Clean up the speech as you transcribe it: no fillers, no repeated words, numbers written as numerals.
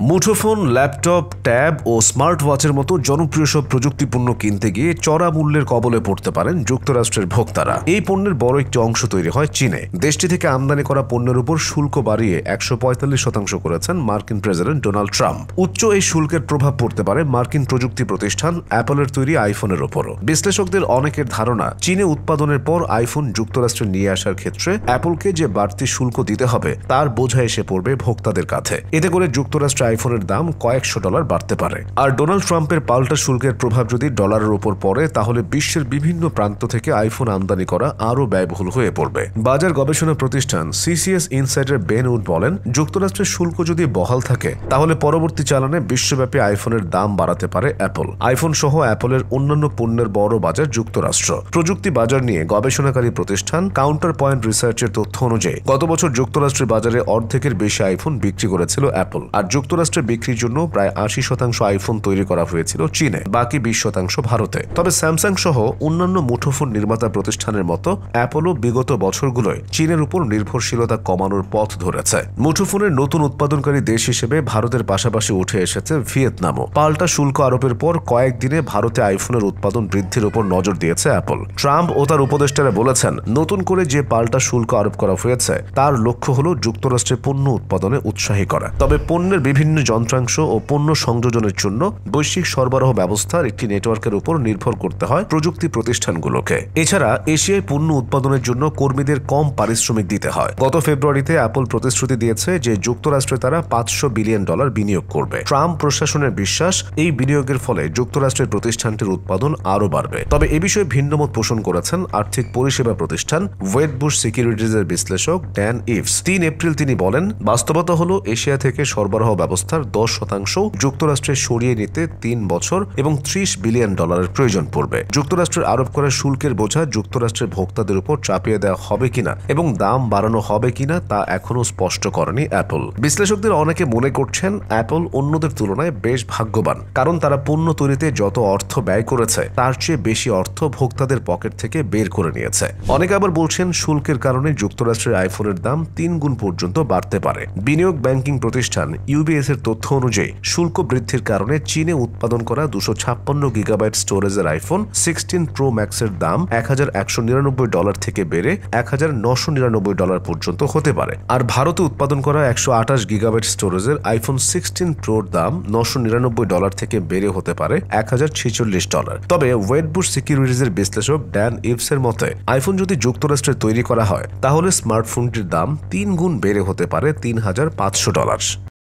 মুঠোফোন, laptop, tab ও smart ওয়াচের মতো জনপ্রিয় সব প্রযুক্তিপণ্য কিনতে গিয়ে চড়া মূল্যের কবলে পড়তে পারেন যুক্তরাষ্ট্রের ভোক্তারা। এই পণ্যের বড় একটি অংশ তৈরি হয় চীনে। দেশটি থেকে আমদানি করা পণ্যের উপর শুল্ক বাড়িয়ে 145% করেছেন মার্কিন প্রেসিডেন্ট ডোনাল্ড ট্রাম্প। উচ্চ এই শুল্কের প্রভাব পড়তে পারে মার্কিন প্রযুক্তি প্রতিষ্ঠান অ্যাপলের তৈরি আইফোনের ওপরও। বিশ্লেষকদের অনেকের ধারণা, চীনে উৎপাদনের পর আইফোন যুক্তরাষ্ট্রে নিয়ে আসার ক্ষেত্রে অ্যাপলকে যে বাড়তি শুল্ক দিতে হবে তার বোঝা এসে পড়বে ভোক্তাদের কাছে। এতে করে যুক্তরাষ্ট্রে আইফোনের দাম কয়েকশো ডলার বাড়তে পারে। আর ডোনাল্ড ট্রাম্পের পাল্টা শুল্কের প্রভাব যদি ডলারের উপর পড়ে, তাহলে বিশ্বের বিভিন্ন প্রান্ত থেকে আইফোন আমদানি করা আরও ব্যয়বহুল হয়ে পড়বে। বাজার গবেষণা প্রতিষ্ঠান সিসিএস ইনসাইডার বেন উড বলেন, যুক্তরাষ্ট্রের শুল্ক যদি বহাল থাকে তাহলে পরবর্তী চালানে বিশ্বব্যাপী আইফোনের দাম বাড়াতে পারে অ্যাপল। আইফোন সহ অ্যাপলের অন্যান্য পণ্যের বড় বাজার যুক্তরাষ্ট্র। প্রযুক্তি বাজার নিয়ে গবেষণাকারী প্রতিষ্ঠান কাউন্টার পয়েন্ট রিসার্চের তথ্য অনুযায়ী গত বছর যুক্তরাষ্ট্রের বাজারে অর্ধেকের বেশি আইফোন বিক্রি করেছিল অ্যাপল। আর যুক্তরাষ্ট্রে বিক্রির জন্য প্রায় 80% আইফোন তৈরি করা হয়েছিল চীনে, বাকি 20% ভারতে। তবে স্যামসাং সহ অন্যান্য মুঠোফোন নির্মাতা প্রতিষ্ঠানের মতো অ্যাপলও বিগত বছরগুলোয় চীনের উপর নির্ভরশীলতা কমানোর পথ ধরেছে। মুঠোফোনের নতুন উৎপাদনকারী দেশ হিসেবে ভারতের পাশাপাশি উঠে এসেছে ভিয়েতনামও। পাল্টা শুল্ক আরোপের পর কয়েকদিনে ভারতে আইফোনের উৎপাদন বৃদ্ধির উপর নজর দিয়েছে অ্যাপল। ট্রাম্প ও তার উপদেষ্টারা বলেছেন, নতুন করে যে পাল্টা শুল্ক আরোপ করা হয়েছে তার লক্ষ্য হল যুক্তরাষ্ট্রে পণ্য উৎপাদনে উৎসাহী করা। তবে পণ্যের বিভিন্ন যন্ত্রাংশ ও পণ্য সংযোজনের জন্য বৈশ্বিক সরবরাহ ব্যবস্থার একটি নেটওয়ার্কের উপর নির্ভর করতে হয় প্রযুক্তি প্রতিষ্ঠানগুলোকে। এছাড়া এশিয়ায় পণ্য উৎপাদনের জন্য কর্মীদের কম পারিশ্রমিক দিতে হয়। গত ফেব্রুয়ারিতে অ্যাপল প্রতিশ্রুতি দিয়েছে যে যুক্তরাষ্ট্রে তারা $500 বিলিয়ন বিনিয়োগ করবে। ট্রাম্প প্রশাসনের বিশ্বাস, এই বিনিয়োগের ফলে যুক্তরাষ্ট্রের প্রতিষ্ঠানটির উৎপাদন আরও বাড়বে। তবে এ বিষয়ে ভিন্নমত পোষণ করেছেন আর্থিক পরিষেবা প্রতিষ্ঠান ওয়েডবুশ সিকিউরিটিজের বিশ্লেষক ড্যান ইভস। 3 এপ্রিল তিনি বলেন, বাস্তবতা হলো এশিয়া থেকে সরবরাহ ব্যবস্থার 10% যুক্তরাষ্ট্রে সরিয়ে নিতে 3 বছর এবং $30 বিলিয়ন প্রয়োজন পড়বে। যুক্তরাষ্ট্রের আরোপ করা শুল্কের বোঝা যুক্তরাষ্ট্রের ভোক্তাদের উপর চাপিয়ে দেওয়া হবে কিনা এবং দাম বাড়ানো হবে কিনা তা এখনও স্পষ্ট করেনি অ্যাপল। বিশ্লেষকদের অনেকে মনে করছেন অ্যাপল অন্যদের তুলনায় বেশ ভাগ্যবান, কারণ তারা পণ্য তৈরিতে যত অর্থ ব্যয় করেছে তার চেয়ে বেশি অর্থ ভোক্তাদের পকেট থেকে বের করে নিয়েছে। অনেকে আবার বলছেন শুল্কের কারণে যুক্তরাষ্ট্রের আইফোনের দাম 3 গুণ পর্যন্ত বাড়তে পারে। বিনিয়োগ ব্যাংকিং প্রতিষ্ঠান ইউবিএস এর তথ্য অনুযায়ী শুল্ক বৃদ্ধির কারণে চীনে উৎপাদন করা 256 গিগাবাইট স্টোরেজের আইফোন 16 প্রো ম্যাক্সের দাম $1199 থেকে বেড়ে $1999 পর্যন্ত হতে পারে। আর ভারতে উৎপাদন করা 128 গিগাবাইট স্টোরেজের আইফোন 16 প্রোর দাম $999 থেকে বেড়ে হতে পারে $1046। তবে ওয়েডবুশ সিকিউরিটিজের বিশ্লেষক ড্যান ইভসের মতে, আইফোন যদি যুক্তরাষ্ট্রে তৈরি করা হয় তাহলে স্মার্টফোনটির দাম 3 গুণ বেড়ে হতে পারে $3500।